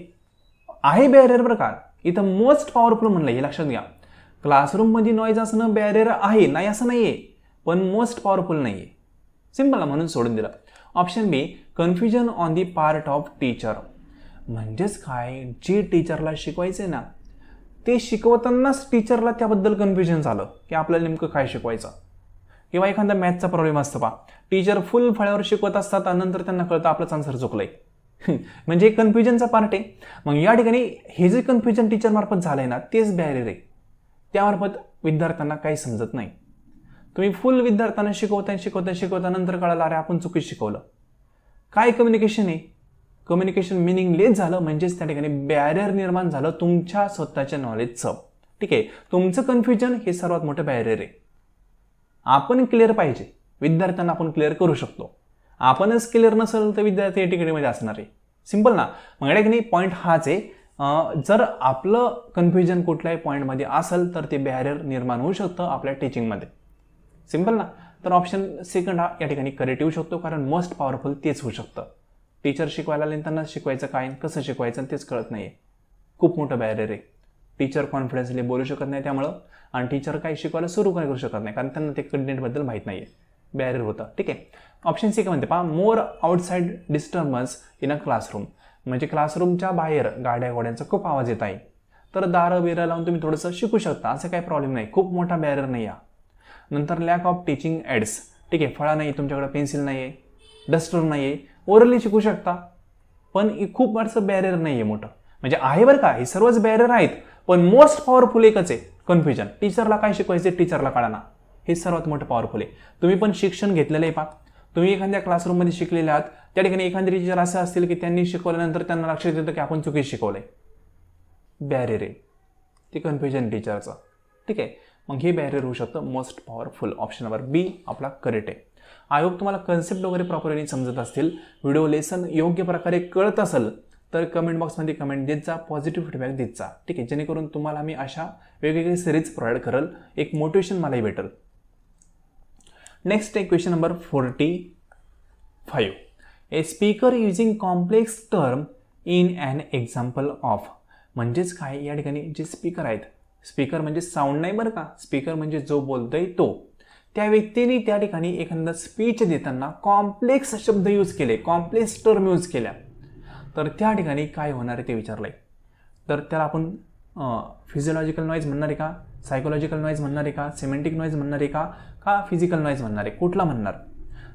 आहे. बॅरियर प्रकार इथं मोस्ट पॉवरफुल म्हणलं, हे लक्षात घ्या. क्लासरूममध्ये नॉईज असणं बॅरियर आहे, नाही असं नाही आहे, पण मोस्ट पॉवरफुल नाही आहे. सिंपल, म्हणून सोडून दिलं. Option B, confusion on the part of teacher. म्हणजेच काय, जे टीचरला शिकवायचे ना ते शिकवतानाच टीचरला त्याबद्दल कन्फ्युजन झालं की आपल्याला नेमकं काय शिकवायचं. किंवा एखादा मॅथचा प्रॉब्लेम असतो पा, टीचर फुल फळ्यावर शिकवत असतात आणि नंतर त्यांना कळतं आपलंच आन्सर चुकलंय. म्हणजे कन्फ्युजनचा पार्ट आहे. मग या ठिकाणी हे जे कन्फ्युजन टीचर मार्फत झालंय ना तेच बॅरियर आहे, त्यामार्फत विद्यार्थ्यांना काही समजत नाही. तुम्ही फुल विद्यार्थ्यांना शिकवता नंतर कळालं अरे आपण चुकीत शिकवलं. काय कम्युनिकेशन आहे, कम्युनिकेशन मिनिंगलेस झालं, म्हणजेच त्या ठिकाणी बॅरियर निर्माण झालं तुमच्या स्वतःच्या नॉलेजचं. ठीक आहे. तुमचं कन्फ्युजन हे सर्वात मोठं बॅरियर आहे. आपण क्लिअर पाहिजे, विद्यार्थ्यांना आपण क्लिअर करू शकतो. आपणच क्लिअर नसेल तर विद्यार्थी या ठिकाणी असणार आहे. सिंपल ना. मग या ठिकाणी पॉईंट हाच आहे, जर आपलं कन्फ्युजन कुठल्याही पॉईंटमध्ये असेल तर ते बॅरियर निर्माण होऊ शकतं आपल्या टीचिंगमध्ये. सिंपल ना. तर ऑप्शन सेकंड हा या ठिकाणी करेक्ट येऊ शकतो, कारण मोस्ट पॉवरफुल तेच होऊ शकतं. टीचर शिकवायला आले त्यांना शिकवायचं काय, कसं शिकवायचं तेच कळत नाही आहे. खूप मोठं बॅरियर आहे. टीचर कॉन्फिडन्सली बोलू शकत नाही त्यामुळं, आणि टीचर काही शिकवायला सुरू करू शकत नाही कारण त्यांना ते कंटेंटबद्दल माहीत नाही आहे. बॅरियर होतं. ठीक आहे. ऑप्शन सी काय म्हणते पहा, more outside disturbance in a classroom. म्हणजे क्लासरूमच्या बाहेर गाड्या घोड्यांचा खूप आवाज येत आहे, तर दारं बिरं लावून तुम्ही थोडंसं शिकू शकता, असं काही प्रॉब्लेम नाही, खूप मोठा बॅरियर नाही आहे. नंतर लॅक ऑफ टीचिंग एड्स. ठीक आहे, फळा नाही, तुमच्याकडे पेन्सिल नाही आहे, डस्टर नाही आहे, ओरली शिकू शकता, पण खूप असं बॅरियर नाही आहे मोठं. म्हणजे आहे बरं का, हे सर्वच बॅरियर आहेत, पण मोस्ट पॉवरफुल एकच आहे कन्फ्युजन. टीचरला काय शिकवायचे टीचरला कळना, हे सर्वात मोठं पॉवरफुल आहे. तुम्ही पण शिक्षण घेतलेलं आहे पहा, तुम्ही एखाद्या क्लासरूममध्ये शिकलेले आहात, त्या ठिकाणी एखादी टीचर असं असतील की त्यांनी शिकवल्यानंतर त्यांना लक्षात येतं की आपण चुकीचं शिकवलंय. बॅरियर आहे ते कन्फ्युजन टीचरचं. ठीक आहे, मग हे बॅरियर होऊ शकतं मोस्ट पॉवरफुल. ऑप्शन नंबर बी आपला करेक्ट आहे. आय होप तुम्हाला कन्सेप्ट वगैरे प्रॉपरली समजत असतील, व्हिडिओ लेसन योग्य प्रकारे कळत असेल तर कमेंट बॉक्समध्ये कमेंट देत जा, पॉझिटिव्ह फीडबॅक देत जा. ठीक आहे, जेणेकरून तुम्हाला मी अशा वेगवेगळे सिरीज प्रोव्हाइड करेल, एक मोटिवेशन मलाही भेटेल. नेक्स्ट आहे question number 45. A speaker using complex term in an example of. म्हणजेच काय, या ठिकाणी जे स्पीकर आहेत, स्पीकर म्हणजे साऊंड नाही बरं का, स्पीकर म्हणजे जो बोलतोय तो, त्या व्यक्तीने त्या ठिकाणी एखादा स्पीच देताना कॉम्प्लेक्स शब्द यूज केले, कॉम्प्लेक्स टर्म यूज केल्या, तर त्या ठिकाणी काय होणार आहे ते विचारलंय. तर त्याला आपण फिजिओलॉजिकल नॉईज म्हणणार आहे का, सायकोलॉजिकल नॉईज म्हणणार आहे का, सिमेंटिक नॉईज म्हणणार आहे का फिजिकल नॉईज म्हणणार आहे, कुठला म्हणणार.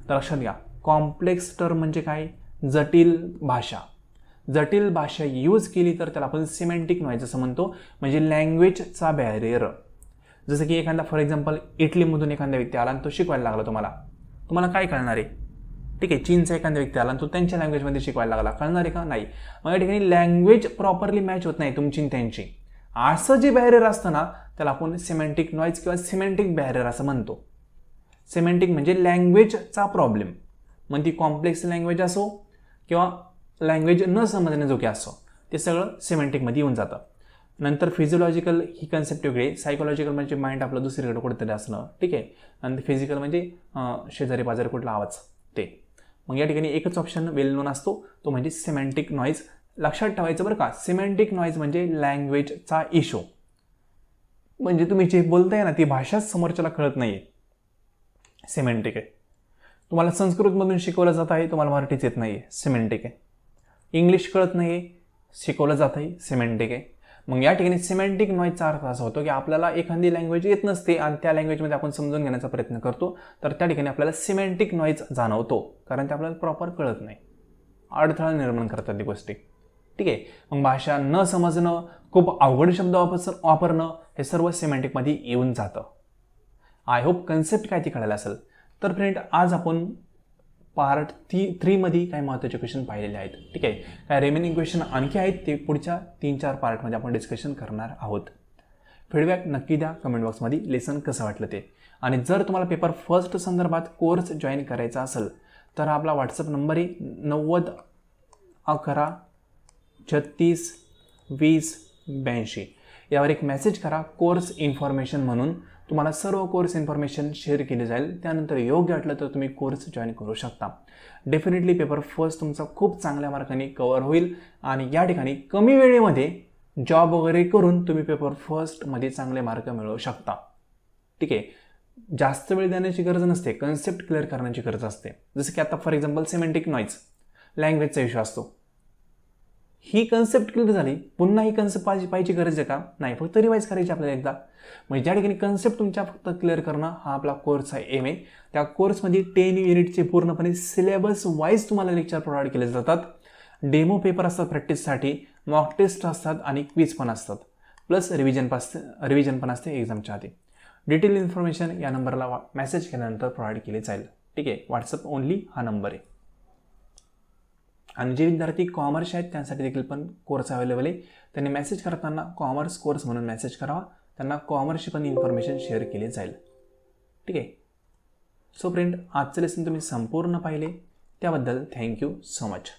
तर लक्षात घ्या, कॉम्प्लेक्स टर्म म्हणजे काय, जटिल भाषा. जटिल भाषा यूज केली तर त्याला आपण सिमेंटिक नॉईज असं म्हणतो, म्हणजे लँग्वेजचा बॅरियर. जसं की एखादा फॉर एक्झाम्पल इटलीमधून एखादा व्यक्ती आला आणि तो शिकवायला लागला, तुम्हाला काय कळणार आहे. ठीक आहे, चीनचा एखादा व्यक्ती आला आणि तो त्यांच्या लँग्वेजमध्ये शिकवायला लागला, कळणार आहे का, नाही. मग या ठिकाणी लँग्वेज प्रॉपरली मॅच होत नाही तुमची त्यांची, असं जे बॅरियर असतं ना त्याला आपण सिमेंटिक नॉईज किंवा सिमेंटिक बॅरियर असं म्हणतो. सिमेंटिक म्हणजे लँग्वेजचा प्रॉब्लेम, मग ती कॉम्प्लेक्स लँग्वेज असो किंवा लँग्वेज न समजण्याजोगे असो, ते सगळं सिमेंटिकमध्ये येऊन जातं. नंतर फिजिओलॉजिकल ही कन्सेप्ट वेगळी, सायकोलॉजिकल म्हणजे माइंड आपलं दुसरीकडे कुठेतरी असणं. ठीक आहे, आणि फिजिकल म्हणजे शेजारी पाजारी कुठला आवाज ते. मग या ठिकाणी एकच ऑप्शन वेल नोन असतो, तो म्हणजे सिमेंटिक नॉईज. लक्षात ठेवायचं बरं का, सिमेंटिक नॉईज म्हणजे लँग्वेजचा इशू, म्हणजे तुम्ही जे बोलताय ना ती भाषाच समोरच्याला कळत नाही आहे, सिमेंटिक आहे. तुम्हाला संस्कृतमधून शिकवलं जात आहे, तुम्हाला मराठीच येत नाही आहे, सिमेंटिक आहे. इंग्लिश कळत नाही आहे, शिकवलं जात आहे, सिमेंटिक आहे. मग या ठिकाणी सिमेंटिक नॉईजचा अर्थ असा होतो की आपल्याला एखादी लँग्वेज येत नसते आणि त्या लँग्वेजमध्ये आपण समजून घेण्याचा प्रयत्न करतो, तर त्या ठिकाणी आपल्याला सिमेंटिक नॉईज जाणवतो, कारण ते आपल्याला प्रॉपर कळत नाही, अडथळा निर्माण करतात ती गोष्टी. ठीक आहे, मग भाषा न समजणं, खूप अवघड शब्द वापरणं, हे सर्व सिमेंटिकमध्ये येऊन जातं. आय होप कन्सेप्ट काय ती कळायला असेल. तर फ्रेंड, आज आपण पार्ट 3 मध्ये काही महत्त्वाचे क्वेश्चन पाहिलेले आहेत. ठीक आहे, काय रिमेनिंग क्वेश्चन आणखी आहेत ते पुढच्या 3-4 पार्टमध्ये आपण डिस्कशन करणार आहोत. फीडबॅक नक्की द्या कमेंट बॉक्समध्ये, लेसन कसं वाटलं ते. आणि जर तुम्हाला पेपर फर्स्ट संदर्भात कोर्स जॉईन करायचा असेल तर आपला व्हॉट्सअप नंबर आहे 90 11 36 20 82. यावर एक मेसेज करा कोर्स इन्फॉर्मेशन म्हणून, तुम्हाला सर्व कोर्स इन्फॉर्मेशन शेअर केली जाईल. त्यानंतर योग्य वाटलं तर तुम्ही कोर्स जॉईन करू शकता. डेफिनेटली पेपर फर्स्ट तुमचा खूप चांगल्या मार्काने कव्हर होईल आणि या ठिकाणी कमी वेळेमध्ये जॉब वगैरे करून तुम्ही पेपर फर्स्टमध्ये चांगले मार्क मिळवू शकता. ठीक आहे, जास्त वेळ देण्याची गरज नसते, कन्सेप्ट क्लिअर करण्याची गरज असते. जसं की आता फॉर एक्झाम्पल सिमेंटिक नॉईज, लँग्वेजचा इश्यू असतो, ही कन्सेप्ट क्लिअर झाली, पुन्हा ही कन्सेप्ट पाहिजे गरज आहे का, नाही, फक्त रिवाईज करायची आपल्याला एकदा. म्हणजे ज्या ठिकाणी कन्सेप्ट तुमच्या फक्त क्लिअर करणं हा आपला कोर्सचा एम आहे. त्या कोर्समध्ये 10 युनिटचे पूर्णपणे सिलेबस वाईज तुम्हाला लेक्चर प्रोव्हाइड केले जातात. डेमो पेपर असतात प्रॅक्टिससाठी, मॉक टेस्ट असतात आणि क्विज पण असतात, प्लस रिव्हिजन पण असते एक्झामच्या आधी. डिटेल इन्फॉर्मेशन या नंबरला मेसेज केल्यानंतर प्रोव्हाइड केली जाईल. ठीक आहे, व्हॉट्सअप ओनली हा नंबर आहे. आणि जे विद्यार्थी कॉमर्स आहेत त्यांसाठी देखील पण कोर्स अवेलेबल आहे. त्यांनी मेसेज करताना कॉमर्स कोर्स म्हणून मेसेज करावा, त्यांना कॉमर्सची पण इन्फॉर्मेशन शेअर केली जाईल. ठीक आहे. सो फ्रेंड, आजचं लेसन तुम्ही संपूर्ण पाहिले त्याबद्दल थँक्यू सो मच.